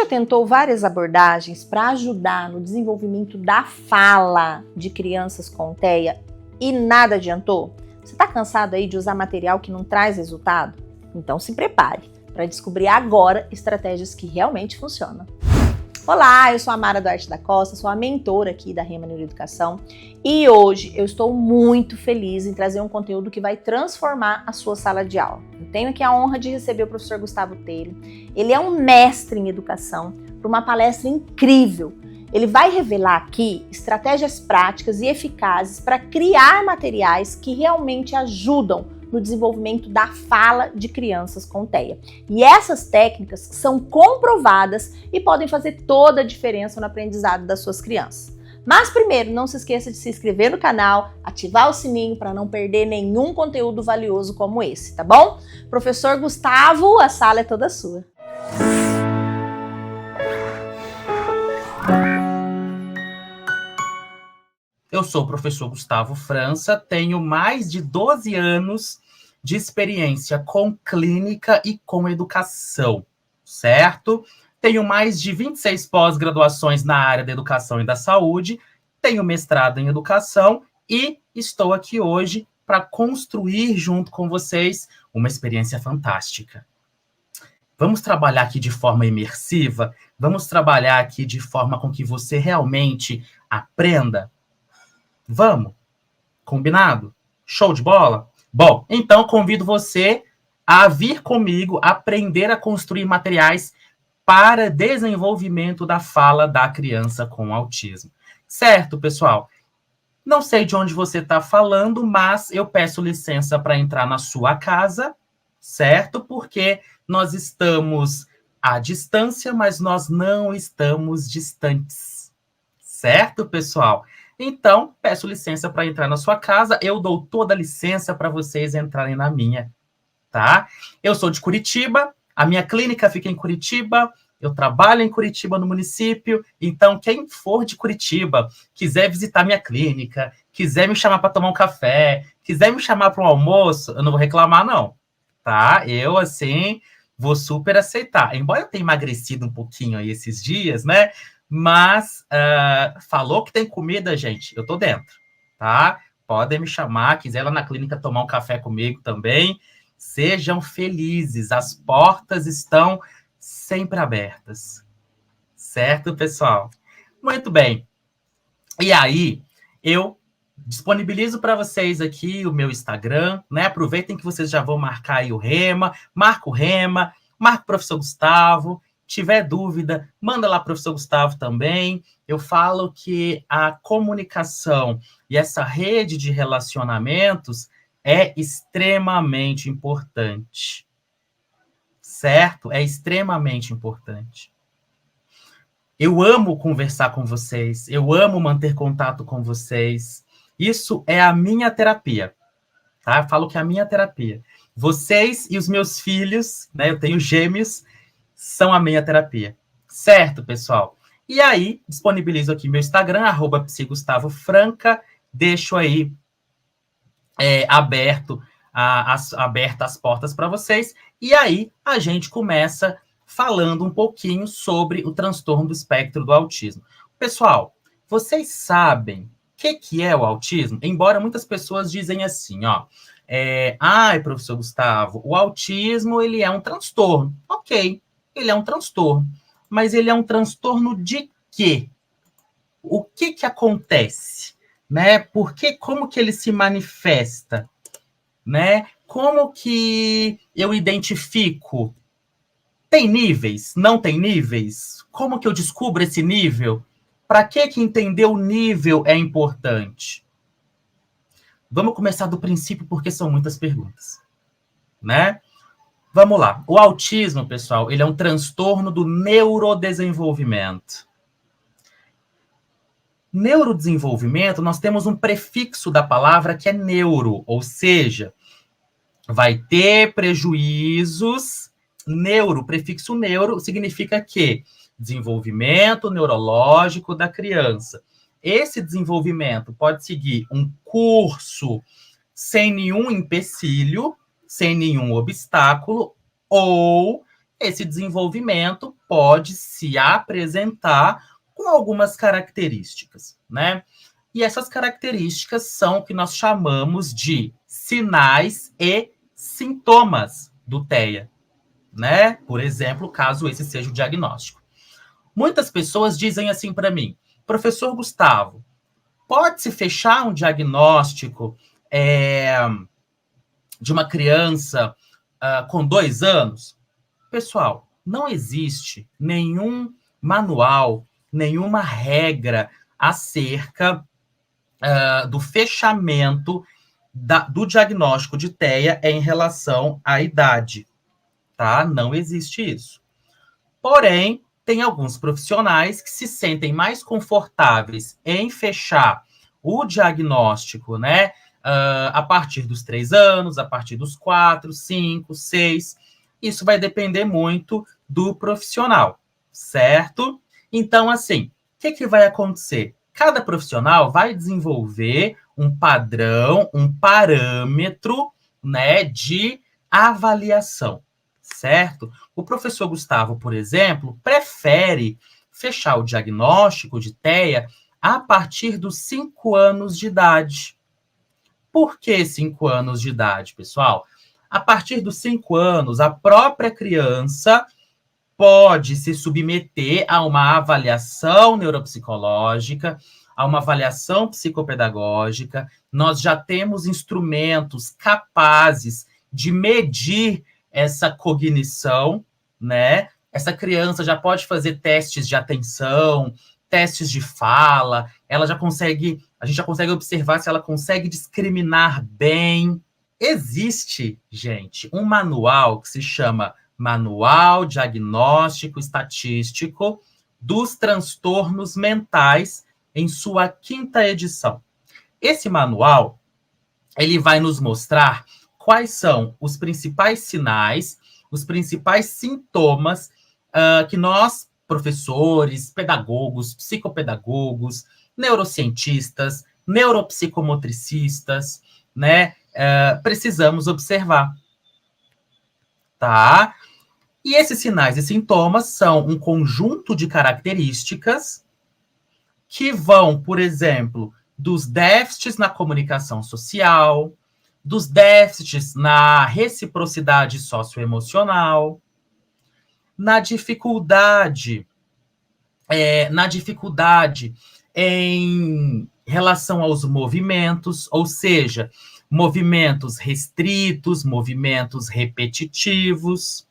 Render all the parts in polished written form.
tentou várias abordagens para ajudar no desenvolvimento da fala de crianças com TEA e nada adiantou? Você está cansado aí de usar material que não traz resultado? Então se prepare para descobrir agora estratégias que realmente funcionam. Olá, eu sou a Mara Duarte da Costa, sou a mentora aqui da Rema Neuroeducação e hoje eu estou muito feliz em trazer um conteúdo que vai transformar a sua sala de aula. Eu tenho aqui a honra de receber o professor Gustavo Telho. Ele é um mestre em educação para uma palestra incrível. Ele vai revelar aqui estratégias práticas e eficazes para criar materiais que realmente ajudam no desenvolvimento da fala de crianças com TEA. E essas técnicas são comprovadas e podem fazer toda a diferença no aprendizado das suas crianças. Mas primeiro, não se esqueça de se inscrever no canal, ativar o sininho para não perder nenhum conteúdo valioso como esse, tá bom? Professor Gustavo, a sala é toda sua. Eu sou o professor Gustavo França, tenho mais de 12 anos de experiência com clínica e com educação, certo? Tenho mais de 26 pós-graduações na área da educação e da saúde, tenho mestrado em educação e estou aqui hoje para construir junto com vocês uma experiência fantástica. Vamos trabalhar aqui de forma imersiva? Vamos trabalhar aqui de forma com que você realmente aprenda? Vamos? Combinado? Show de bola? Bom, então convido você a vir comigo aprender a construir materiais para desenvolvimento da fala da criança com autismo. Certo, pessoal? Não sei de onde você está falando, mas eu peço licença para entrar na sua casa, certo? Porque nós estamos à distância, mas nós não estamos distantes. Certo, pessoal? Então, peço licença para entrar na sua casa. Eu dou toda a licença para vocês entrarem na minha, tá? Eu sou de Curitiba, a minha clínica fica em Curitiba, eu trabalho em Curitiba, no município. Então, quem for de Curitiba, quiser visitar minha clínica, quiser me chamar para tomar um café, quiser me chamar para um almoço, eu não vou reclamar, não, tá? Eu, assim, vou super aceitar. Embora eu tenha emagrecido um pouquinho aí esses dias, né? Mas falou que tem comida, gente, eu tô dentro, tá? Podem me chamar, quiser ir lá na clínica tomar um café comigo também. Sejam felizes, as portas estão sempre abertas. Certo, pessoal? Muito bem. E aí, eu disponibilizo para vocês aqui o meu Instagram, né? Aproveitem que vocês já vão marcar aí o Rema, marca o Rema, marca o professor Gustavo. Tiver dúvida, manda lá para o professor Gustavo também. Eu falo que a comunicação e essa rede de relacionamentos é extremamente importante. Certo? É extremamente importante. Eu amo conversar com vocês, eu amo manter contato com vocês. Isso é a minha terapia, tá? Eu falo que é a minha terapia. Vocês e os meus filhos, né? Eu tenho gêmeos, são a minha terapia. Certo, pessoal? E aí, disponibilizo aqui meu Instagram, @psigustavofranca, deixo aí abertas as portas para vocês, e aí a gente começa falando um pouquinho sobre o transtorno do espectro do autismo. Pessoal, vocês sabem o que é o autismo? Embora muitas pessoas dizem assim, ó, professor Gustavo, o autismo, ele é um transtorno. Ok, ele é um transtorno. Mas ele é um transtorno de quê? O que acontece? Né? Como que ele se manifesta? Né? Como que eu identifico? Tem níveis? Não tem níveis? Como que eu descubro esse nível? Para que entender o nível é importante? Vamos começar do princípio, porque são muitas perguntas, né? Vamos lá. O autismo, pessoal, ele é um transtorno do neurodesenvolvimento. Neurodesenvolvimento, nós temos um prefixo da palavra que é neuro, ou seja, vai ter prejuízos. Neuro, prefixo neuro, significa que desenvolvimento neurológico da criança. Esse desenvolvimento pode seguir um curso sem nenhum empecilho, sem nenhum obstáculo, ou esse desenvolvimento pode se apresentar com algumas características, né? E essas características são o que nós chamamos de sinais e sintomas do TEA, né? Por exemplo, caso esse seja o diagnóstico. Muitas pessoas dizem assim para mim, professor Gustavo, pode-se fechar um diagnóstico de uma criança com 2 anos? Pessoal, não existe nenhum manual, nenhuma regra acerca do fechamento do diagnóstico de TEA em relação à idade, tá? Não existe isso. Porém, tem alguns profissionais que se sentem mais confortáveis em fechar o diagnóstico, né? A partir dos 3 anos, a partir dos 4, 5, 6. Isso vai depender muito do profissional, certo? Então, assim, o que vai acontecer? Cada profissional vai desenvolver um padrão, um parâmetro, né, de avaliação, certo? O professor Gustavo, por exemplo, prefere fechar o diagnóstico de TEA a partir dos 5 anos de idade. Por que 5 anos de idade, pessoal? A partir dos 5 anos, a própria criança pode se submeter a uma avaliação neuropsicológica, a uma avaliação psicopedagógica. Nós já temos instrumentos capazes de medir essa cognição, né? Essa criança já pode fazer testes de atenção, testes de fala, a gente já consegue observar se ela consegue discriminar bem. Existe, gente, um manual que se chama Manual Diagnóstico Estatístico dos Transtornos Mentais, em sua 5ª edição. Esse manual, ele vai nos mostrar quais são os principais sinais, os principais sintomas que nós, professores, pedagogos, psicopedagogos, neurocientistas, neuropsicomotricistas, né, precisamos observar, tá? E esses sinais e sintomas são um conjunto de características que vão, por exemplo, dos déficits na comunicação social, dos déficits na reciprocidade socioemocional, na dificuldade em relação aos movimentos, ou seja, movimentos restritos, movimentos repetitivos,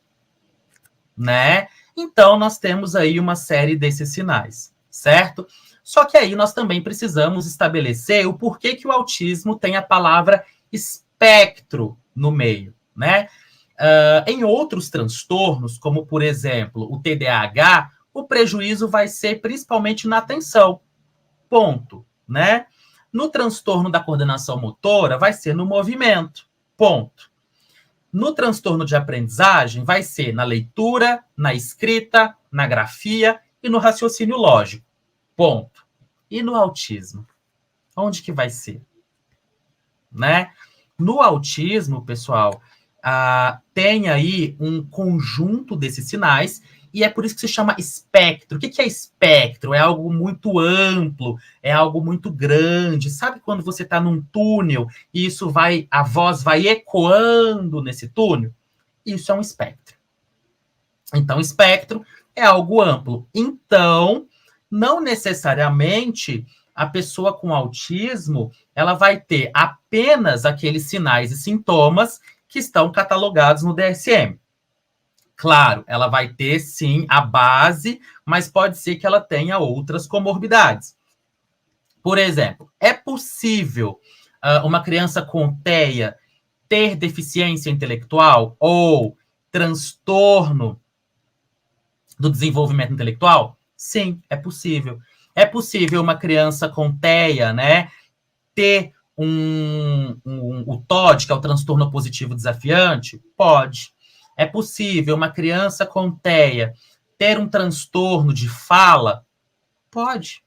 né? Então, nós temos aí uma série desses sinais, certo? Só que aí nós também precisamos estabelecer o porquê que o autismo tem a palavra espectro no meio, né? Em outros transtornos, como, por exemplo, o TDAH, o prejuízo vai ser principalmente na atenção, ponto, né? No transtorno da coordenação motora, vai ser no movimento, ponto. No transtorno de aprendizagem, vai ser na leitura, na escrita, na grafia e no raciocínio lógico, ponto. E no autismo? Onde que vai ser? Né? No autismo, pessoal, tem aí um conjunto desses sinais e é por isso que se chama espectro. O que é espectro? É algo muito amplo, é algo muito grande. Sabe quando você está num túnel e a voz vai ecoando nesse túnel? Isso é um espectro. Então, espectro é algo amplo. Então, não necessariamente a pessoa com autismo ela vai ter apenas aqueles sinais e sintomas que estão catalogados no DSM. Claro, ela vai ter, sim, a base, mas pode ser que ela tenha outras comorbidades. Por exemplo, é possível uma criança com TEA ter deficiência intelectual ou transtorno do desenvolvimento intelectual? Sim, é possível. É possível uma criança com TEA, né, ter o TOD, que é o transtorno positivo desafiante? Pode. É possível uma criança com TEA ter um transtorno de fala? Pode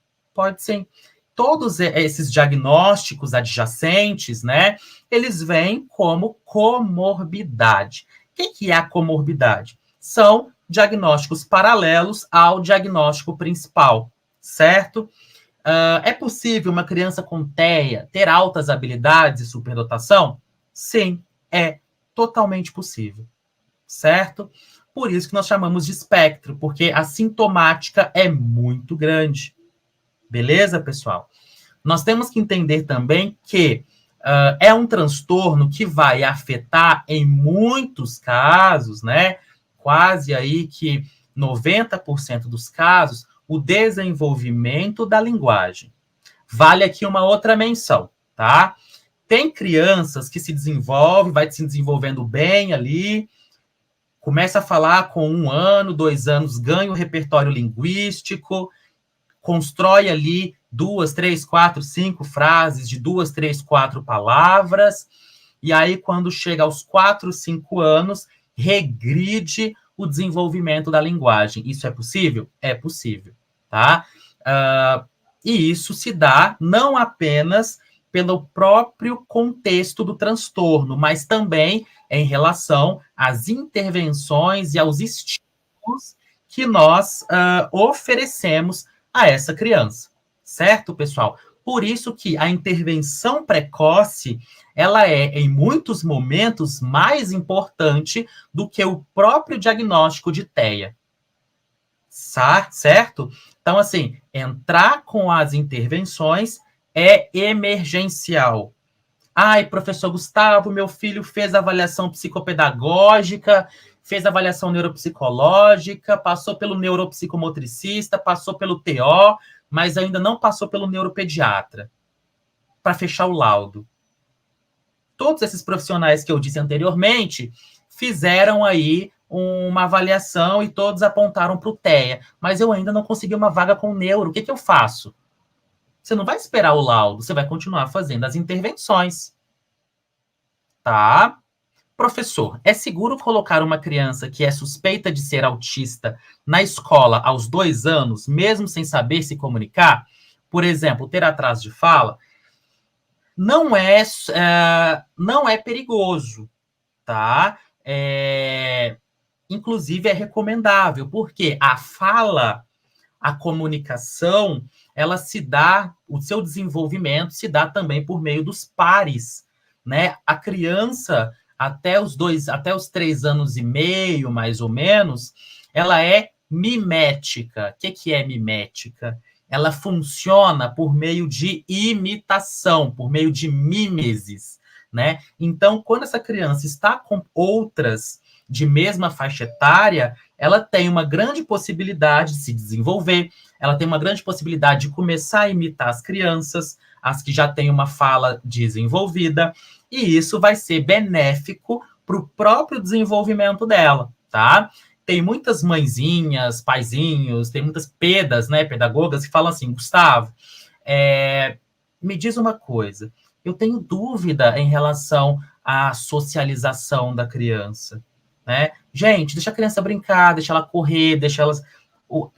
sim. Todos esses diagnósticos adjacentes, né, eles vêm como comorbidade. O que é a comorbidade? são diagnósticos paralelos ao diagnóstico principal, certo? É possível uma criança com TEA ter altas habilidades e superdotação? Sim, é totalmente possível, certo? Por isso que nós chamamos de espectro, porque a sintomática é muito grande. Beleza, pessoal? Nós temos que entender também que é um transtorno que vai afetar, em muitos casos, né? Quase aí que 90% dos casos, o desenvolvimento da linguagem. Vale aqui uma outra menção, tá? Tem crianças que se desenvolvem, vai se desenvolvendo bem ali, começa a falar com 1 ano, 2 anos, ganha o repertório linguístico, constrói ali 2, 3, 4, 5 frases de 2, 3, 4 palavras, e aí quando chega aos 4, 5 anos, regride o desenvolvimento da linguagem. Isso é possível? É possível, tá? E isso se dá não apenas pelo próprio contexto do transtorno, mas também em relação às intervenções e aos estímulos que nós oferecemos a essa criança, certo, pessoal? Por isso que a intervenção precoce, ela é, em muitos momentos, mais importante do que o próprio diagnóstico de TEA, certo? Então, assim, entrar com as intervenções é emergencial. Ai, professor Gustavo, meu filho fez avaliação psicopedagógica, fez avaliação neuropsicológica, passou pelo neuropsicomotricista, passou pelo TO, mas ainda não passou pelo neuropediatra para fechar o laudo. Todos esses profissionais que eu disse anteriormente fizeram aí uma avaliação e todos apontaram para o TEA, mas eu ainda não consegui uma vaga com neuro. O que eu faço? Você não vai esperar o laudo, você vai continuar fazendo as intervenções. Tá? Professor, é seguro colocar uma criança que é suspeita de ser autista na escola aos 2 anos, mesmo sem saber se comunicar? Por exemplo, ter atraso de fala? Não é perigoso, tá? Inclusive, é recomendável, porque a fala, a comunicação, ela se dá, o seu desenvolvimento se dá também por meio dos pares, né? A criança, até os 3 anos e meio, mais ou menos, ela é mimética. O que é mimética? Ela funciona por meio de imitação, por meio de mimesis, né? Então, quando essa criança está com outras de mesma faixa etária, ela tem uma grande possibilidade de se desenvolver, ela tem uma grande possibilidade de começar a imitar as crianças, as que já têm uma fala desenvolvida, e isso vai ser benéfico para o próprio desenvolvimento dela, tá? Tem muitas mãezinhas, paizinhos, tem muitas pedas, né, pedagogas, que falam assim, Gustavo, me diz uma coisa, eu tenho dúvida em relação à socialização da criança, né? Gente, deixa a criança brincar, deixa ela correr, deixa ela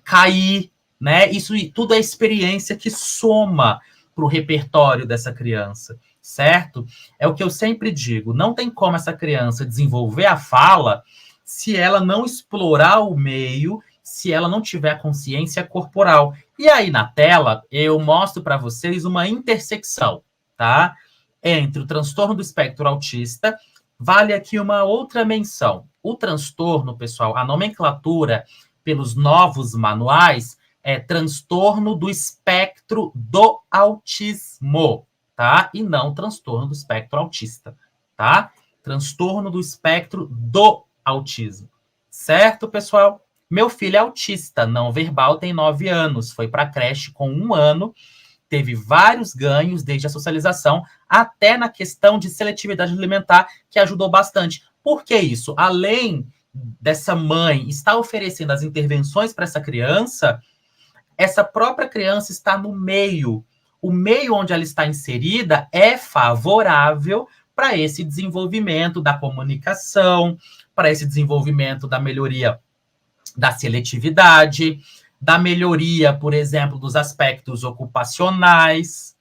cair, né? Isso tudo é experiência que soma para o repertório dessa criança, certo? É o que eu sempre digo, não tem como essa criança desenvolver a fala se ela não explorar o meio, se ela não tiver consciência corporal. E aí, na tela, eu mostro para vocês uma intersecção, tá? Entre o transtorno do espectro autista, vale aqui uma outra menção. O transtorno, pessoal, a nomenclatura pelos novos manuais é transtorno do espectro do autismo, tá? E não transtorno do espectro autista, tá? Transtorno do espectro do autismo. Certo, pessoal? Meu filho é autista, não verbal, tem 9 anos, foi para a creche com 1 ano, teve vários ganhos desde a socialização, até na questão de seletividade alimentar, que ajudou bastante. Por que isso? Além dessa mãe estar oferecendo as intervenções para essa criança, essa própria criança está no meio. O meio onde ela está inserida é favorável para esse desenvolvimento da comunicação, para esse desenvolvimento da melhoria da seletividade, da melhoria, por exemplo, dos aspectos ocupacionais.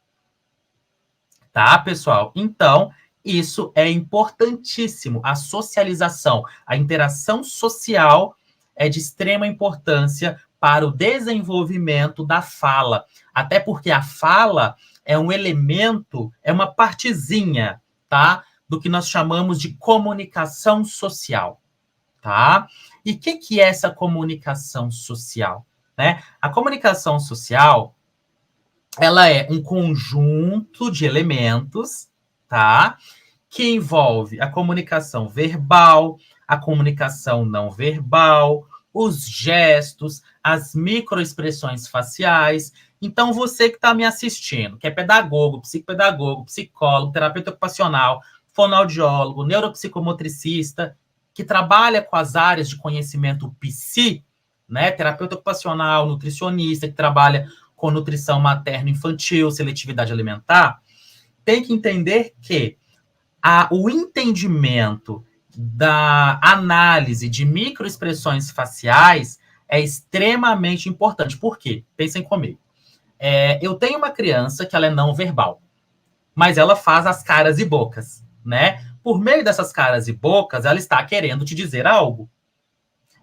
Tá, pessoal? Então, Isso é importantíssimo. A socialização, a interação social é de extrema importância para o desenvolvimento da fala. Até porque a fala é um elemento, é uma partezinha, tá? Do que nós chamamos de comunicação social, tá? E o que é essa comunicação social? Né? A comunicação social, ela é um conjunto de elementos, tá? Que envolve a comunicação verbal, a comunicação não verbal, os gestos, as microexpressões faciais. Então, você que está me assistindo, que é pedagogo, psicopedagogo, psicólogo, terapeuta ocupacional, fonoaudiólogo, neuropsicomotricista, que trabalha com as áreas de conhecimento psi, né? Terapeuta ocupacional, nutricionista, que trabalha com nutrição materno-infantil, seletividade alimentar, tem que entender que o entendimento da análise de microexpressões faciais é extremamente importante. Por quê? Pensem comigo. Eu tenho uma criança que ela é não verbal, mas ela faz as caras e bocas, né? Por meio dessas caras e bocas, ela está querendo te dizer algo.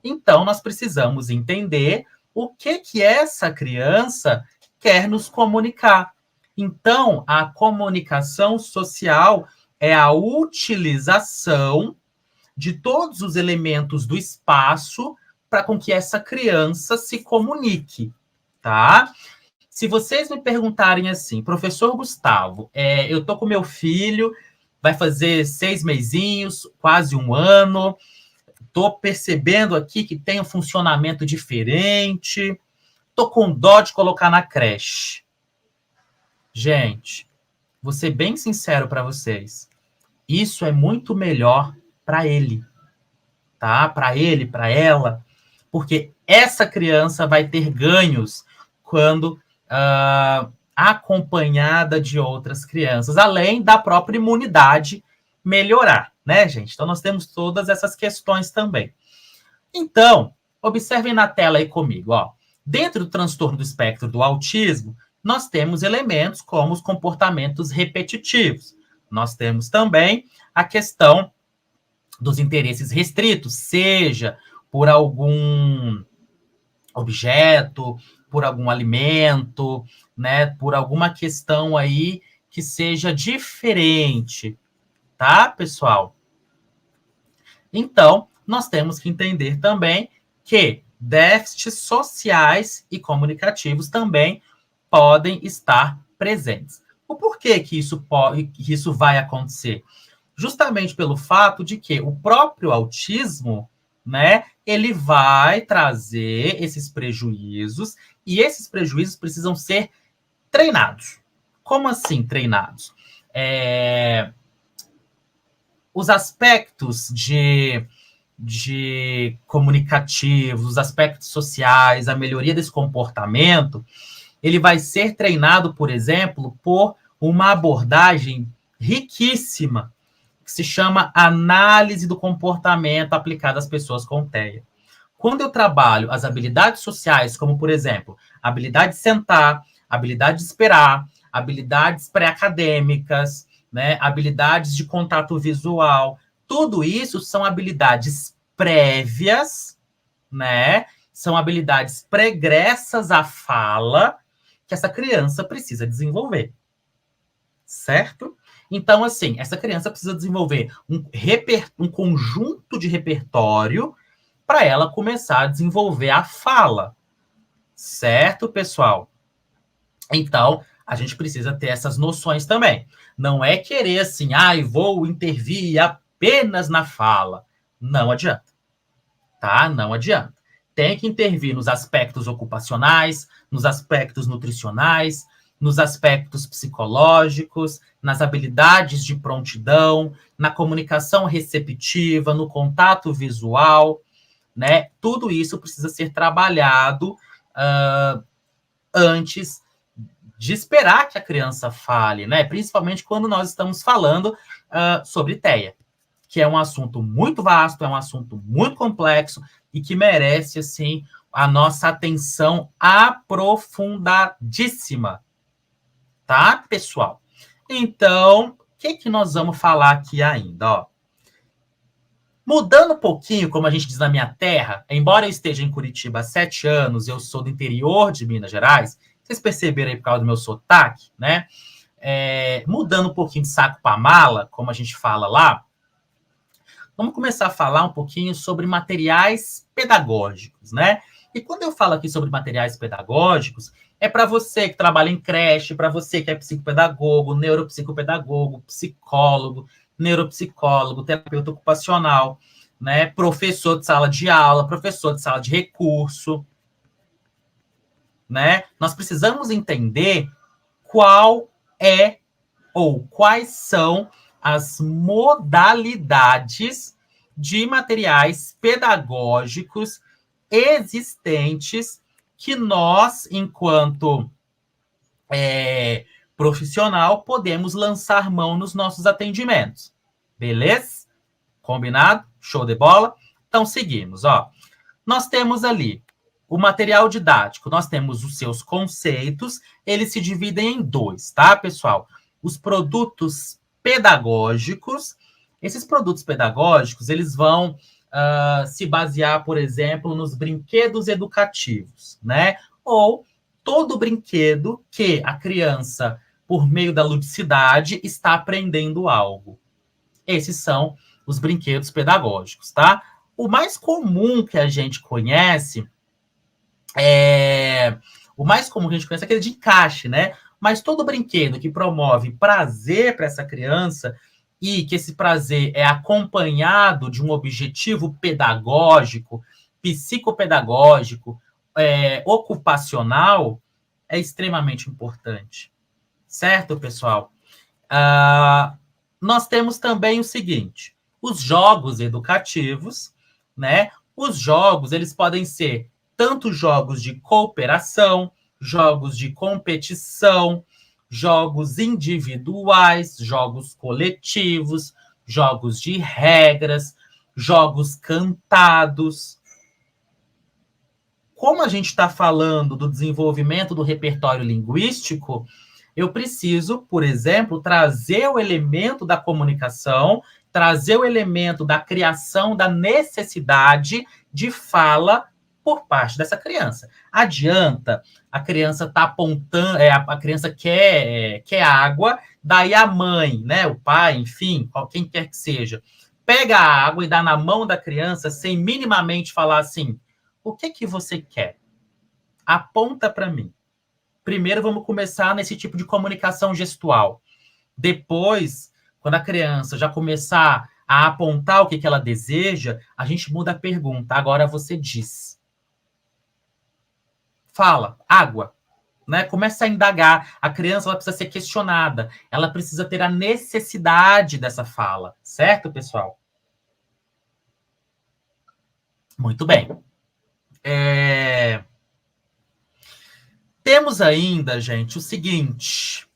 Então, nós precisamos entender o que essa criança quer nos comunicar. Então, a comunicação social é a utilização de todos os elementos do espaço para com que essa criança se comunique, tá? Se vocês me perguntarem assim, professor Gustavo, eu tô com meu filho, vai fazer 6 mesinhos, quase 1 ano, tô percebendo aqui que tem um funcionamento diferente, tô com dó de colocar na creche. Gente, vou ser bem sincero para vocês. Isso é muito melhor para ele, tá? Para ele, para ela, porque essa criança vai ter ganhos quando acompanhada de outras crianças, além da própria imunidade melhorar, né, gente? Então, nós temos todas essas questões também. Então, observem na tela aí comigo, ó. Dentro do transtorno do espectro do autismo, nós temos elementos como os comportamentos repetitivos. Nós temos também a questão dos interesses restritos, seja por algum objeto, por algum alimento, né, por alguma questão aí que seja diferente, tá, pessoal? Então, nós temos que entender também que déficits sociais e comunicativos também podem estar presentes. O porquê que isso vai acontecer? Justamente pelo fato de que o próprio autismo, né, ele vai trazer esses prejuízos, e esses prejuízos precisam ser treinados. Como assim treinados? Os aspectos de comunicativos, os aspectos sociais, a melhoria desse comportamento, ele vai ser treinado, por exemplo, por uma abordagem riquíssima, que se chama análise do comportamento aplicada às pessoas com TEA. Quando eu trabalho as habilidades sociais, como, por exemplo, a habilidade de sentar, a habilidade de esperar, habilidades pré-acadêmicas, né, habilidades de contato visual, tudo isso são habilidades prévias, né, são habilidades pregressas à fala que essa criança precisa desenvolver, certo? Então, assim, essa criança precisa desenvolver um conjunto de repertório para ela começar a desenvolver a fala, certo, pessoal? Então, a gente precisa ter essas noções também. Não é querer assim, vou intervir apenas na fala. Não adianta, tá? Não adianta. Tem que intervir nos aspectos ocupacionais, nos aspectos nutricionais, nos aspectos psicológicos, nas habilidades de prontidão, na comunicação receptiva, no contato visual, né? Tudo isso precisa ser trabalhado antes de esperar que a criança fale, né? Principalmente quando nós estamos falando sobre TEA, que é um assunto muito vasto, é um assunto muito complexo e que merece, assim, a nossa atenção aprofundadíssima. Tá, pessoal? Então, que nós vamos falar aqui ainda? Ó, mudando um pouquinho, como a gente diz na minha terra, embora eu esteja em Curitiba há 7 anos, eu sou do interior de Minas Gerais, vocês perceberam aí por causa do meu sotaque, né? Mudando um pouquinho de saco para mala, como a gente fala lá, vamos começar a falar um pouquinho sobre materiais pedagógicos, né? E quando eu falo aqui sobre materiais pedagógicos, é para você que trabalha em creche, para você que é psicopedagogo, neuropsicopedagogo, psicólogo, neuropsicólogo, terapeuta ocupacional, né? Professor de sala de aula, professor de sala de recurso, né? Nós precisamos entender qual é ou quais são as modalidades de materiais pedagógicos existentes que nós, enquanto profissional, podemos lançar mão nos nossos atendimentos. Beleza? Combinado? Show de bola? Então, seguimos. Ó. Nós temos ali o material didático, nós temos os seus conceitos, eles se dividem em 2, tá, pessoal? Os produtos pedagógicos. Esses produtos pedagógicos, eles vão se basear, por exemplo, nos brinquedos educativos, né? Ou todo brinquedo que a criança, por meio da ludicidade, está aprendendo algo. Esses são os brinquedos pedagógicos, tá? O mais comum que a gente conhece é aquele de encaixe, né? Mas todo brinquedo que promove prazer para essa criança e que esse prazer é acompanhado de um objetivo pedagógico, psicopedagógico, ocupacional, é extremamente importante. Certo, pessoal? Nós temos também o seguinte, os jogos educativos, né? Os jogos, eles podem ser tanto jogos de cooperação, jogos de competição, jogos individuais, jogos coletivos, jogos de regras, jogos cantados. Como a gente está falando do desenvolvimento do repertório linguístico, eu preciso, por exemplo, trazer o elemento da comunicação, trazer o elemento da criação da necessidade de fala por parte dessa criança. Adianta a criança tá apontando, a criança quer água, daí a mãe, né, o pai, enfim, quem quer que seja, pega a água e dá na mão da criança sem minimamente falar assim, o que você quer? Aponta para mim. Primeiro vamos começar nesse tipo de comunicação gestual. Depois, quando a criança já começar a apontar o que ela deseja, a gente muda a pergunta. Agora você diz. Fala, água. Né? Começa a indagar. A criança ela precisa ser questionada. Ela precisa ter a necessidade dessa fala. Certo, pessoal? Muito bem. Temos ainda, gente, o seguinte.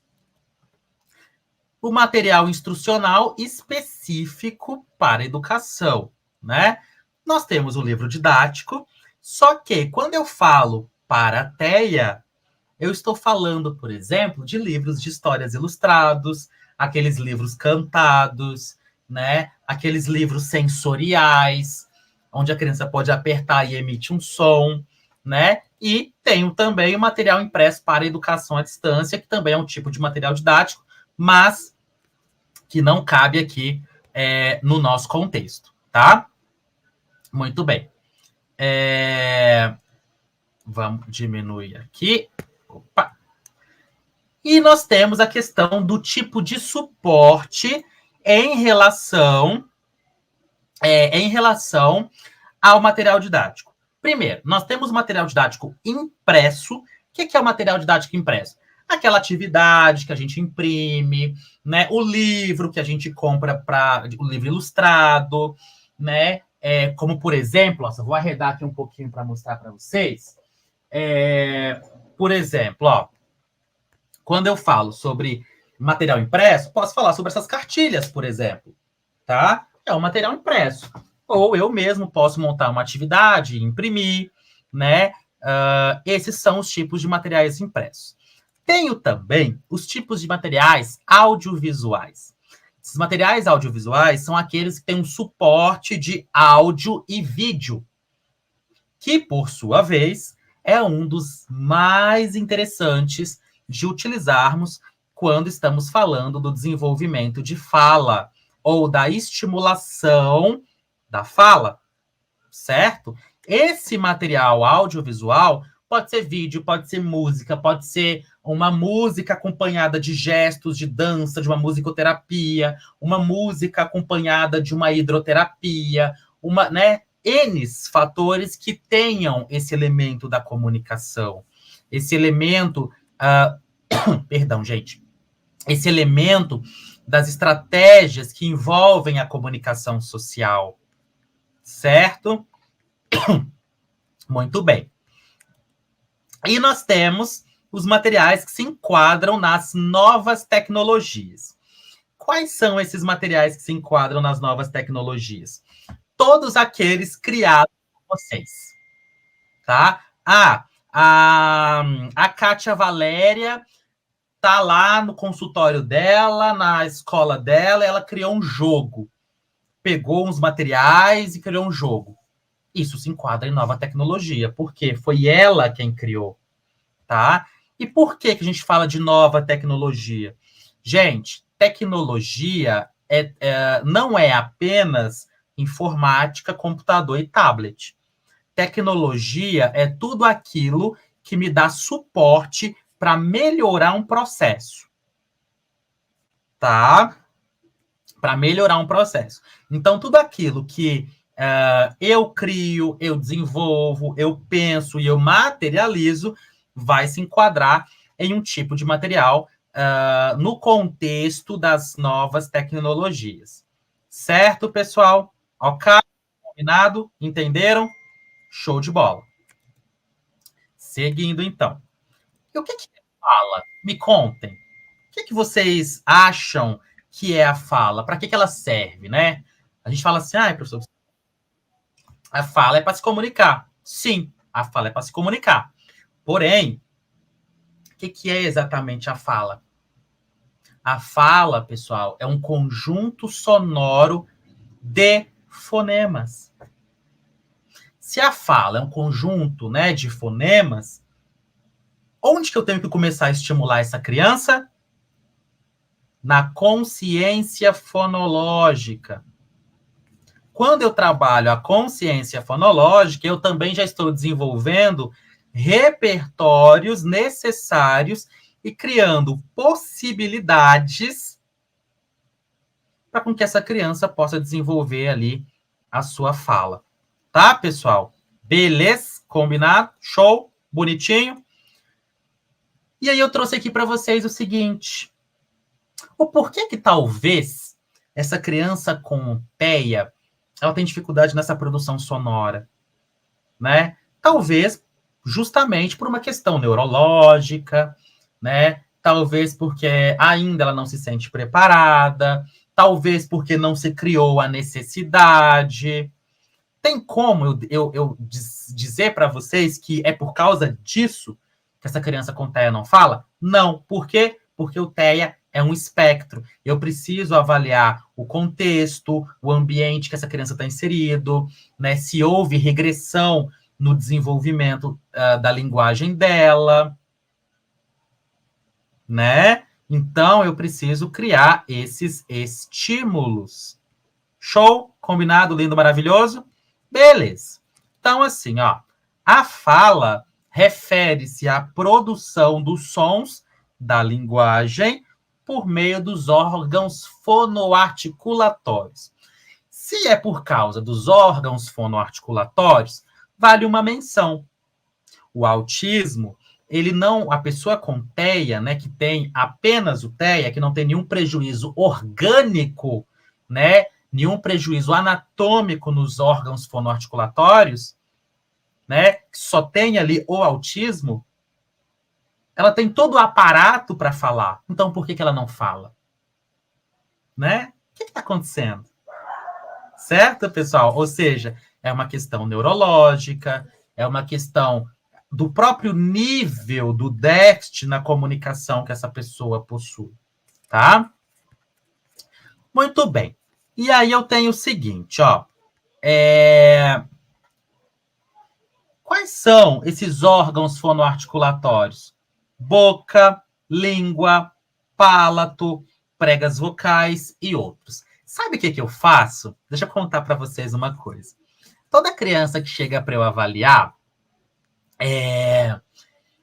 O material instrucional específico para educação, né? Nós temos o livro didático, só que quando eu falo para a TEA, eu estou falando, por exemplo, de livros de histórias ilustrados, aqueles livros cantados, né? Aqueles livros sensoriais, onde a criança pode apertar e emite um som, né? E tenho também o material impresso para educação à distância, que também é um tipo de material didático, mas que não cabe aqui no nosso contexto, tá? Muito bem. Vamos diminuir aqui. Opa. E nós temos a questão do tipo de suporte em relação ao material didático. Primeiro, nós temos o material didático impresso. O que é o material didático impresso? Aquela atividade que a gente imprime, né? O livro que a gente compra para o livro ilustrado, né? Como, por exemplo, eu vou arredar aqui um pouquinho para mostrar para vocês. Por exemplo, ó, quando eu falo sobre material impresso, posso falar sobre essas cartilhas, por exemplo, tá? É um material impresso. Ou eu mesmo posso montar uma atividade, imprimir, né? Esses são os tipos de materiais impressos. Tenho também os tipos de materiais audiovisuais. Esses materiais audiovisuais são aqueles que têm um suporte de áudio e vídeo, que, por sua vez, é um dos mais interessantes de utilizarmos quando estamos falando do desenvolvimento de fala ou da estimulação da fala, certo? Esse material audiovisual pode ser vídeo, pode ser música, pode ser uma música acompanhada de gestos de dança, de uma musicoterapia, uma música acompanhada de uma hidroterapia, né? N fatores que tenham esse elemento da comunicação, esse elemento, perdão, gente, esse elemento das estratégias que envolvem a comunicação social, certo? Muito bem. E nós temos os materiais que se enquadram nas novas tecnologias. Quais são esses materiais que se enquadram nas novas tecnologias? Todos aqueles criados por vocês, tá? A Kátia Valéria tá lá no consultório dela, na escola dela, ela criou um jogo. Pegou uns materiais e criou um jogo. Isso se enquadra em nova tecnologia, porque foi ela quem criou, tá? E por que a gente fala de nova tecnologia? Gente, tecnologia não é apenas informática, computador e tablet. Tecnologia é tudo aquilo que me dá suporte para melhorar um processo, tá? Para melhorar um processo. Então, tudo aquilo que eu crio, eu desenvolvo, eu penso e eu materializo, vai se enquadrar em um tipo de material no contexto das novas tecnologias. Certo, pessoal? Ok? Combinado? Entenderam? Show de bola. Seguindo, então. E o que é fala? Me contem. O que vocês acham que é a fala? Para que ela serve, né? A gente fala assim, professor, a fala é para se comunicar. Sim, a fala é para se comunicar. Porém, o que é exatamente a fala? A fala, pessoal, é um conjunto sonoro de fonemas. Se a fala é um conjunto, né, de fonemas, onde que eu tenho que começar a estimular essa criança? Na consciência fonológica. Quando eu trabalho a consciência fonológica, eu também já estou desenvolvendo repertórios necessários e criando possibilidades para com que essa criança possa desenvolver ali a sua fala. Tá, pessoal? Beleza? Combinado? Show? Bonitinho? E aí eu trouxe aqui para vocês o seguinte. O porquê que talvez essa criança com TEA ela tem dificuldade nessa produção sonora, né? Talvez justamente por uma questão neurológica, né? Talvez porque ainda ela não se sente preparada, talvez porque não se criou a necessidade. Tem como eu dizer para vocês que é por causa disso que essa criança com TEA não fala? Não. Por quê? Porque o TEA é um espectro. Eu preciso avaliar o contexto, o ambiente que essa criança está inserido, né? Se houve regressão no desenvolvimento da linguagem dela, né? Então, eu preciso criar esses estímulos. Show? Combinado? Lindo, maravilhoso? Beleza. Então, assim, ó, a fala refere-se à produção dos sons da linguagem por meio dos órgãos fonoarticulatórios. Se é por causa dos órgãos fonoarticulatórios, vale uma menção. O autismo, ele não, a pessoa com TEA, né, que tem apenas o TEA, que não tem nenhum prejuízo orgânico, né, nenhum prejuízo anatômico nos órgãos fonoarticulatórios, né, que só tem ali o autismo, ela tem todo o aparato para falar. Então, por que ela não fala? Né? O que está acontecendo? Certo, pessoal? Ou seja, é uma questão neurológica, é uma questão do próprio nível do déficit na comunicação que essa pessoa possui, tá? Muito bem. E aí eu tenho o seguinte, ó. Quais são esses órgãos fonoarticulatórios? Boca, língua, palato, pregas vocais e outros. Sabe o que eu faço? Deixa eu contar para vocês uma coisa. Toda criança que chega para eu avaliar,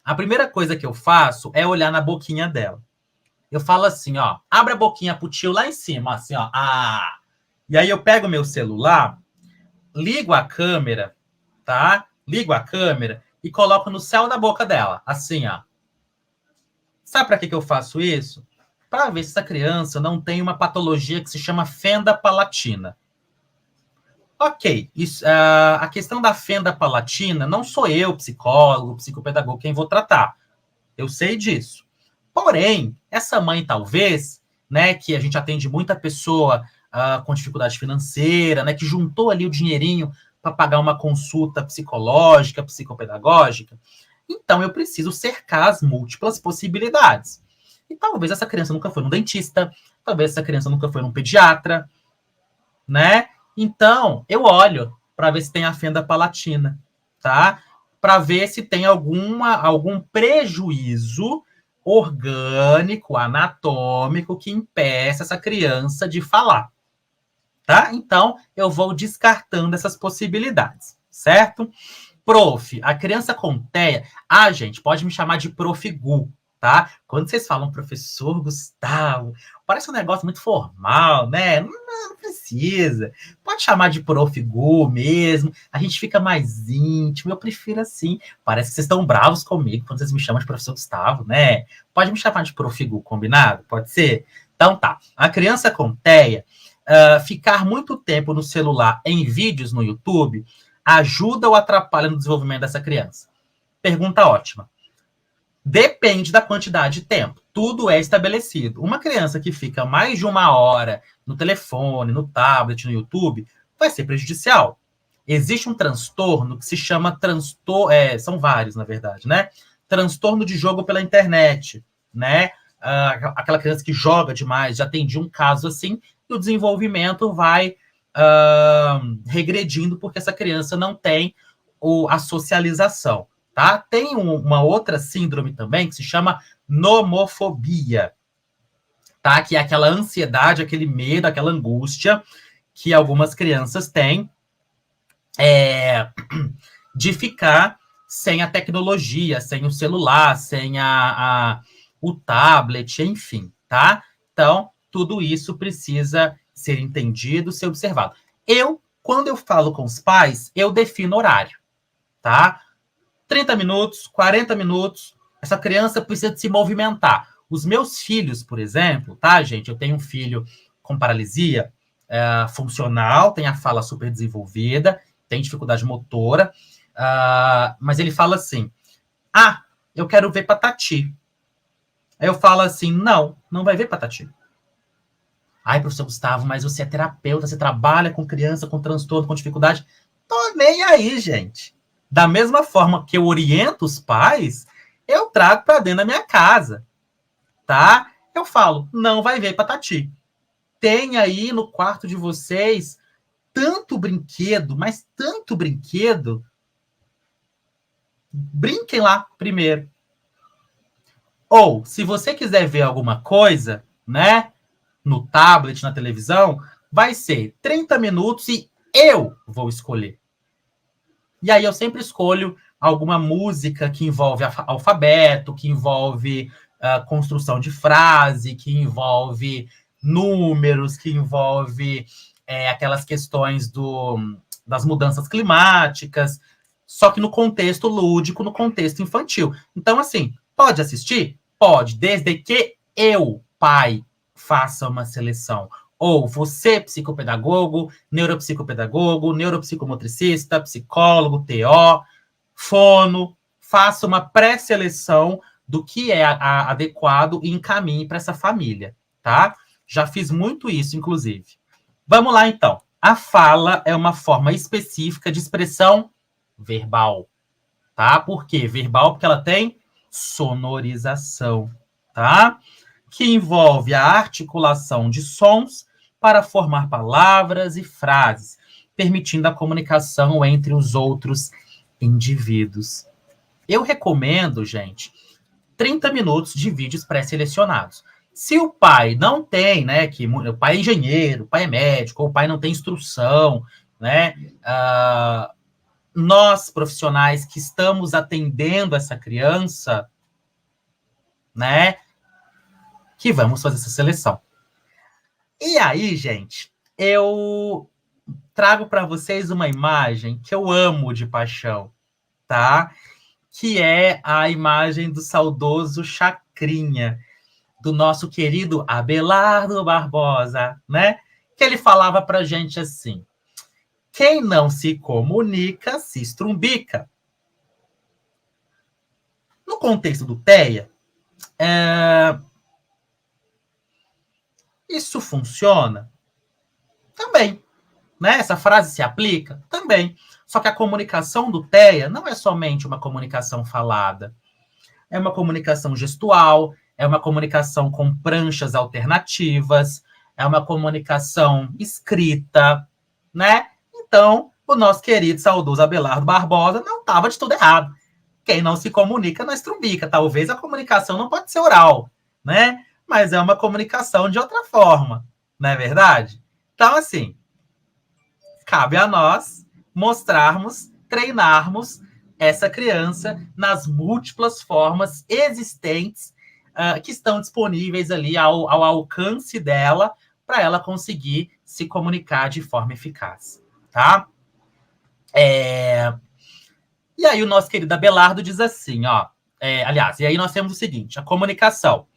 a primeira coisa que eu faço é olhar na boquinha dela. Eu falo assim, ó, abre a boquinha pro tio lá em cima, assim, ó. Ah! E aí eu pego meu celular, ligo a câmera, tá? Ligo a câmera e coloco no céu da boca dela, assim, ó. Sabe para que eu faço isso? Para ver se essa criança não tem uma patologia que se chama fenda palatina. Ok, isso, a questão da fenda palatina, não sou eu, psicólogo, psicopedagogo, quem vou tratar. Eu sei disso. Porém, essa mãe, talvez, né, que a gente atende muita pessoa com dificuldade financeira, né, que juntou ali o dinheirinho para pagar uma consulta psicológica, psicopedagógica, então eu preciso cercar as múltiplas possibilidades. E talvez essa criança nunca foi num dentista, talvez essa criança nunca foi num pediatra, né? Então, eu olho para ver se tem a fenda palatina, tá? Para ver se tem algum prejuízo orgânico, anatômico, que impeça essa criança de falar, tá? Então, eu vou descartando essas possibilidades, certo? Prof, a criança com TEA... Ah, gente, pode me chamar de Prof. Gu, tá? Quando vocês falam professor Gustavo, parece um negócio muito formal, né? Não precisa. Pode chamar de Prof. Gu mesmo, a gente fica mais íntimo, eu prefiro assim. Parece que vocês estão bravos comigo quando vocês me chamam de professor Gustavo, né? Pode me chamar de Prof. Gu, combinado? Pode ser? Então tá. A criança com TEA, ficar muito tempo no celular em vídeos no YouTube ajuda ou atrapalha no desenvolvimento dessa criança? Pergunta ótima. Depende da quantidade de tempo. Tudo é estabelecido. Uma criança que fica mais de 1 hora no telefone, no tablet, no YouTube, vai ser prejudicial. Existe um transtorno que se chama são vários, na verdade, né? Transtorno de jogo pela internet, né? Aquela criança que joga demais, já atendi um caso assim, e o desenvolvimento vai regredindo porque essa criança não tem a socialização, tá? Tem uma outra síndrome também que se chama nomofobia, tá? Que é aquela ansiedade, aquele medo, aquela angústia que algumas crianças têm de ficar sem a tecnologia, sem o celular, sem o tablet, enfim, tá? Então, tudo isso precisa ser entendido, ser observado. Quando eu falo com os pais, eu defino horário, tá? 30 minutos, 40 minutos, essa criança precisa se movimentar. Os meus filhos, por exemplo, tá, gente? Eu tenho um filho com paralisia funcional, tem a fala super desenvolvida, tem dificuldade motora, mas ele fala assim, eu quero ver Patati. Aí eu falo assim, não vai ver Patati. Ai, professor Gustavo, mas você é terapeuta, você trabalha com criança com transtorno, com dificuldade. Tô nem aí, gente. Da mesma forma que eu oriento os pais, eu trago para dentro da minha casa, tá? Eu falo, não vai ver Patati. Tem aí no quarto de vocês tanto brinquedo, mas tanto brinquedo. Brinquem lá primeiro. Ou, se você quiser ver alguma coisa, né, no tablet, na televisão, vai ser 30 minutos e eu vou escolher. E aí eu sempre escolho alguma música que envolve alfabeto, que envolve construção de frase, que envolve números, que envolve aquelas questões das mudanças climáticas, só que no contexto lúdico, no contexto infantil. Então, assim, pode assistir? Pode, desde que eu, pai, faça uma seleção. Ou você, psicopedagogo, neuropsicopedagogo, neuropsicomotricista, psicólogo, TO, fono, faça uma pré-seleção do que é adequado e encaminhe para essa família, tá? Já fiz muito isso, inclusive. Vamos lá, então. A fala é uma forma específica de expressão verbal, tá? Por quê? Verbal porque ela tem sonorização, tá? Que envolve a articulação de sons para formar palavras e frases, permitindo a comunicação entre os outros indivíduos. Eu recomendo, gente, 30 minutos de vídeos pré-selecionados. Se o pai não tem, né, que o pai é engenheiro, o pai é médico, ou o pai não tem instrução, né, nós, profissionais que estamos atendendo essa criança, né, que vamos fazer essa seleção. E aí, gente, eu trago para vocês uma imagem que eu amo de paixão, tá? Que é a imagem do saudoso Chacrinha, do nosso querido Abelardo Barbosa, né? Que ele falava pra gente assim: quem não se comunica se estrumbica. No contexto do TEA, isso funciona? Também. Né? Essa frase se aplica? Também. Só que a comunicação do TEA não é somente uma comunicação falada. É uma comunicação gestual, é uma comunicação com pranchas alternativas, é uma comunicação escrita, né? Então, o nosso querido saudoso Abelardo Barbosa não estava de tudo errado. Quem não se comunica não estrumbica. Talvez a comunicação não pode ser oral, né? Mas é uma comunicação de outra forma, não é verdade? Então, assim, cabe a nós mostrarmos, treinarmos essa criança nas múltiplas formas existentes que estão disponíveis ali ao alcance dela para ela conseguir se comunicar de forma eficaz, tá? E aí o nosso querido Abelardo diz assim, ó, aliás, e aí nós temos o seguinte, a comunicação.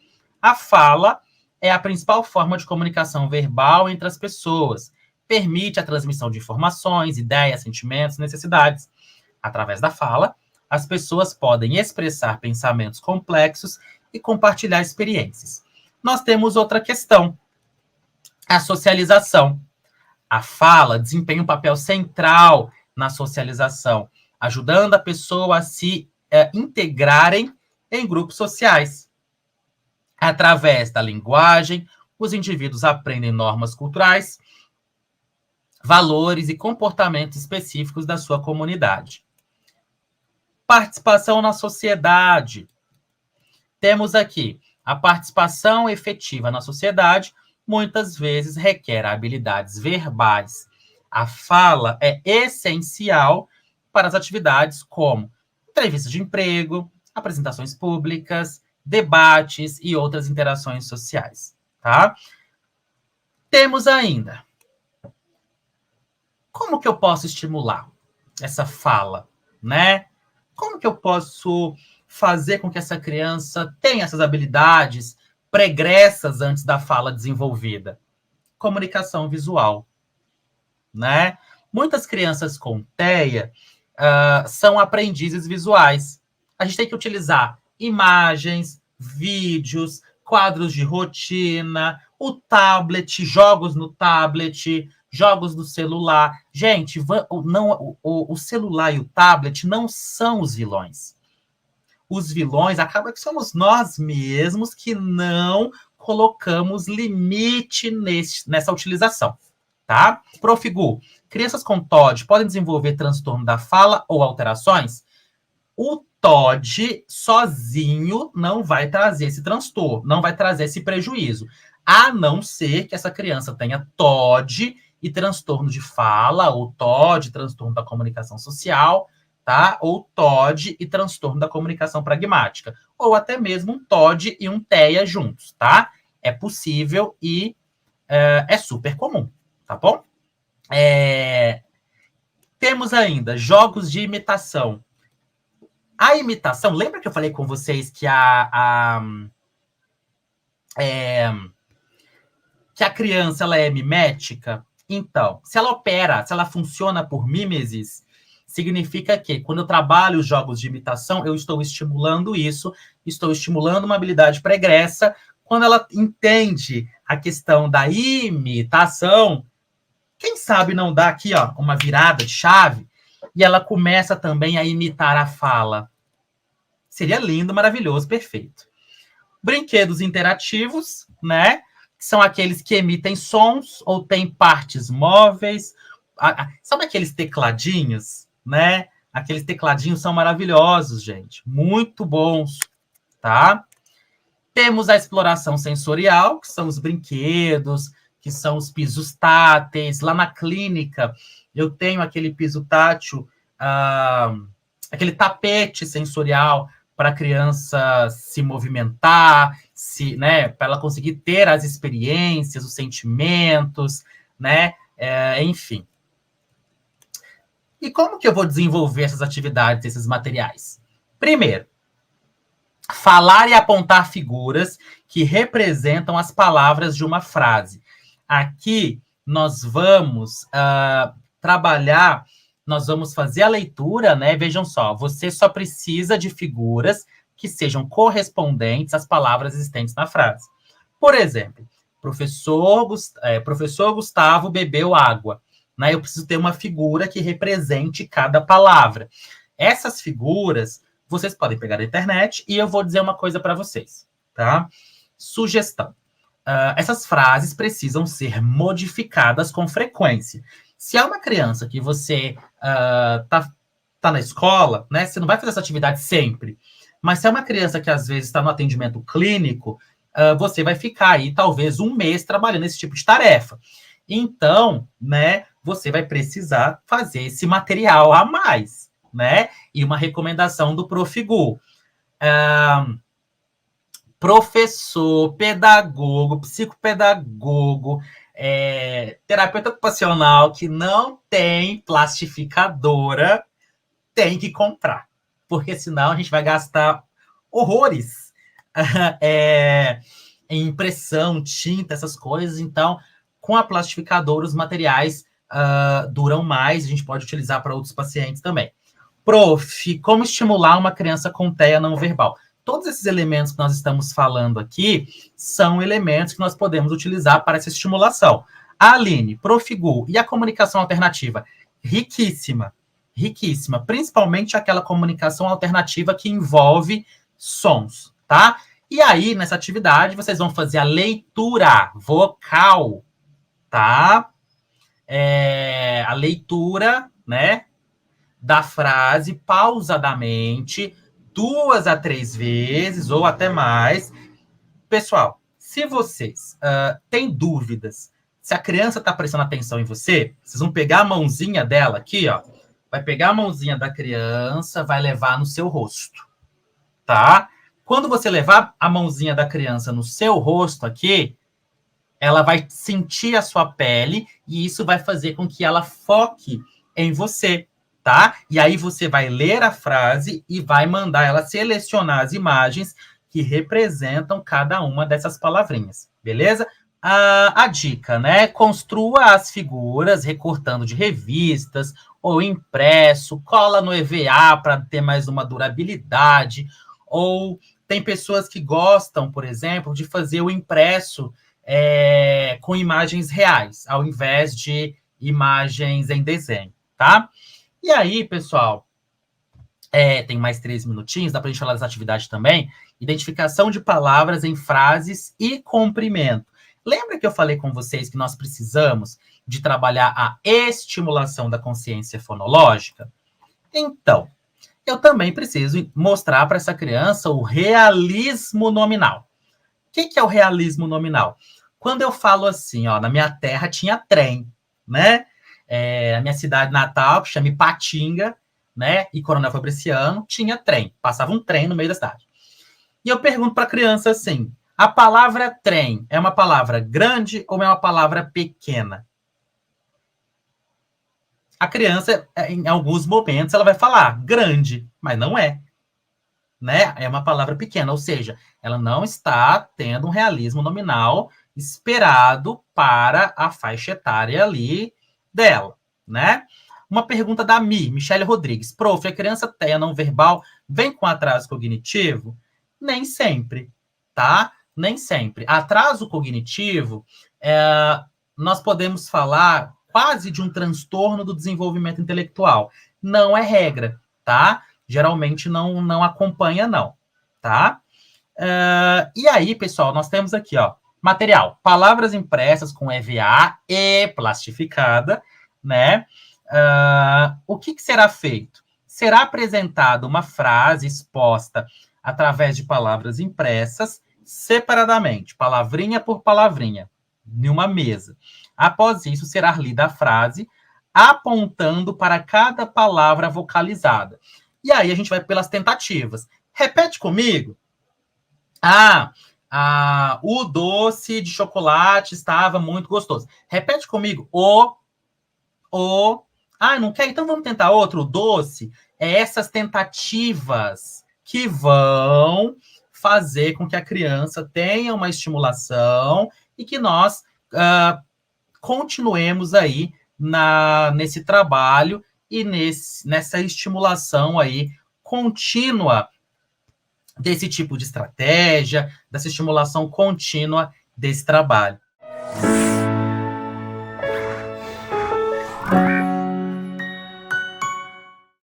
A fala é a principal forma de comunicação verbal entre as pessoas, permite a transmissão de informações, ideias, sentimentos, necessidades. Através da fala, as pessoas podem expressar pensamentos complexos e compartilhar experiências. Nós temos outra questão, a socialização. A fala desempenha um papel central na socialização, ajudando a pessoa a se integrarem em grupos sociais. Através da linguagem, os indivíduos aprendem normas culturais, valores e comportamentos específicos da sua comunidade. Participação na sociedade. Temos aqui a participação efetiva na sociedade, muitas vezes requer habilidades verbais. A fala é essencial para as atividades como entrevistas de emprego, apresentações públicas, debates e outras interações sociais, tá? Temos ainda, como que eu posso estimular essa fala, né? Como que eu posso fazer com que essa criança tenha essas habilidades pregressas antes da fala desenvolvida? Comunicação visual, né? Muitas crianças com TEA são aprendizes visuais. A gente tem que utilizar imagens, vídeos, quadros de rotina, o tablet, jogos no tablet, jogos do celular. Gente, o celular e o tablet não são os vilões. Os vilões acaba que somos nós mesmos que não colocamos limite nessa utilização, tá? Prof. Gu, crianças com TOD podem desenvolver transtorno da fala ou alterações? O TOD sozinho não vai trazer esse transtorno, não vai trazer esse prejuízo, a não ser que essa criança tenha TOD e transtorno de fala, ou TOD, transtorno da comunicação social, tá? Ou TOD e transtorno da comunicação pragmática, ou até mesmo um TOD e um TEA juntos, tá? É possível e é super comum, tá bom? Temos ainda jogos de imitação. A imitação, lembra que eu falei com vocês que a criança ela é mimética? Então, se ela funciona por mimesis, significa que quando eu trabalho os jogos de imitação, eu estou estimulando isso, estou estimulando uma habilidade pregressa. Quando ela entende a questão da imitação, quem sabe não dá aqui, ó, uma virada de chave e ela começa também a imitar a fala. Seria lindo, maravilhoso, perfeito. Brinquedos interativos, né? são aqueles que emitem sons ou têm partes móveis. Sabe aqueles tecladinhos, né? Aqueles tecladinhos são maravilhosos, gente. Muito bons, tá? Temos a exploração sensorial, que são os brinquedos, que são os pisos táteis. Lá na clínica, eu tenho aquele piso tátil, aquele tapete sensorial para a criança se movimentar, né, para ela conseguir ter as experiências, os sentimentos, né, enfim. E como que eu vou desenvolver essas atividades, esses materiais? Primeiro, falar e apontar figuras que representam as palavras de uma frase. Aqui nós vamos trabalhar, nós vamos fazer a leitura, né? Vejam só, você só precisa de figuras que sejam correspondentes às palavras existentes na frase. Por exemplo, professor Gustavo bebeu água. Né? Eu preciso ter uma figura que represente cada palavra. Essas figuras vocês podem pegar na internet e eu vou dizer uma coisa para vocês, tá? Sugestão. Essas frases precisam ser modificadas com frequência. Se é uma criança que você tá na escola, né? Você não vai fazer essa atividade sempre. Mas se é uma criança que às vezes está no atendimento clínico, você vai ficar aí talvez um mês trabalhando esse tipo de tarefa. Então, né? Você vai precisar fazer esse material a mais, né? E uma recomendação do Profigu. Professor, pedagogo, psicopedagogo, terapeuta ocupacional que não tem plastificadora, tem que comprar. Porque senão a gente vai gastar horrores em impressão, tinta, essas coisas. Então, com a plastificadora, os materiais duram mais, a gente pode utilizar para outros pacientes também. Prof, como estimular uma criança com TEA não verbal? Todos esses elementos que nós estamos falando aqui são elementos que nós podemos utilizar para essa estimulação. A Aline, Profigu e a comunicação alternativa, riquíssima, riquíssima, principalmente aquela comunicação alternativa que envolve sons, tá? E aí, nessa atividade, vocês vão fazer a leitura vocal, tá? A leitura, né, da frase pausadamente, 2 a 3 vezes, ou até mais. Pessoal, se vocês têm dúvidas, se a criança está prestando atenção em você, vocês vão pegar a mãozinha dela aqui, ó, vai pegar a mãozinha da criança, vai levar no seu rosto, tá? Quando você levar a mãozinha da criança no seu rosto aqui, ela vai sentir a sua pele e isso vai fazer com que ela foque em você, tá? E aí você vai ler a frase e vai mandar ela selecionar as imagens que representam cada uma dessas palavrinhas, beleza? A dica, né? Construa as figuras recortando de revistas ou impresso, cola no EVA para ter mais uma durabilidade, ou tem pessoas que gostam, por exemplo, de fazer o impresso com imagens reais, ao invés de imagens em desenho, tá? E aí, pessoal, tem mais 3 minutinhos, dá para a gente falar dessa atividade também. Identificação de palavras em frases e comprimento. Lembra que eu falei com vocês que nós precisamos de trabalhar a estimulação da consciência fonológica? Então, eu também preciso mostrar para essa criança o realismo nominal. O que é o realismo nominal? Quando eu falo assim, ó, na minha terra tinha trem, né? A minha cidade natal, que chama Ipatinga, né? E Coronel Fabriciano, tinha trem. Passava um trem no meio da cidade. E eu pergunto para a criança assim, a palavra trem é uma palavra grande ou é uma palavra pequena? A criança, em alguns momentos, ela vai falar grande, mas não é. Né? É uma palavra pequena, ou seja, ela não está tendo um realismo nominal esperado para a faixa etária ali dela, né? Uma pergunta da Michele Rodrigues. Prof, a criança TEA não verbal vem com atraso cognitivo? Nem sempre, tá? Nem sempre. Atraso cognitivo, nós podemos falar quase de um transtorno do desenvolvimento intelectual. Não é regra, tá? Geralmente não acompanha, não, tá? E aí, pessoal, nós temos aqui, ó, Material, palavras impressas com EVA e plastificada, né? O que será feito? Será apresentada uma frase exposta através de palavras impressas separadamente, palavrinha por palavrinha, em uma mesa. Após isso, será lida a frase, apontando para cada palavra vocalizada. E aí a gente vai pelas tentativas. Repete comigo. O doce de chocolate estava muito gostoso. Repete comigo. Não quer? Então vamos tentar outro. O doce é essas tentativas que vão fazer com que a criança tenha uma estimulação e que nós continuemos aí nesse trabalho e nessa estimulação aí contínua desse tipo de estratégia, dessa estimulação contínua desse trabalho.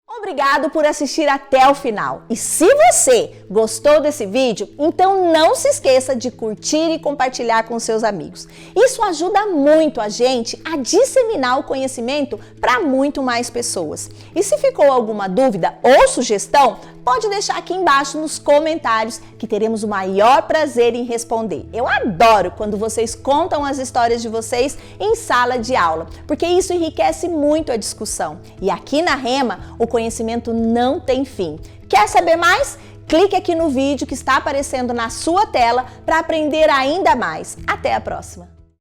Obrigado por assistir até o final. E se você gostou desse vídeo, então não se esqueça de curtir e compartilhar com seus amigos. Isso ajuda muito a gente a disseminar o conhecimento para muito mais pessoas. E se ficou alguma dúvida ou sugestão, pode deixar aqui embaixo nos comentários que teremos o maior prazer em responder. Eu adoro quando vocês contam as histórias de vocês em sala de aula, porque isso enriquece muito a discussão. E aqui na Rema, o conhecimento não tem fim. Quer saber mais? Clique aqui no vídeo que está aparecendo na sua tela para aprender ainda mais. Até a próxima!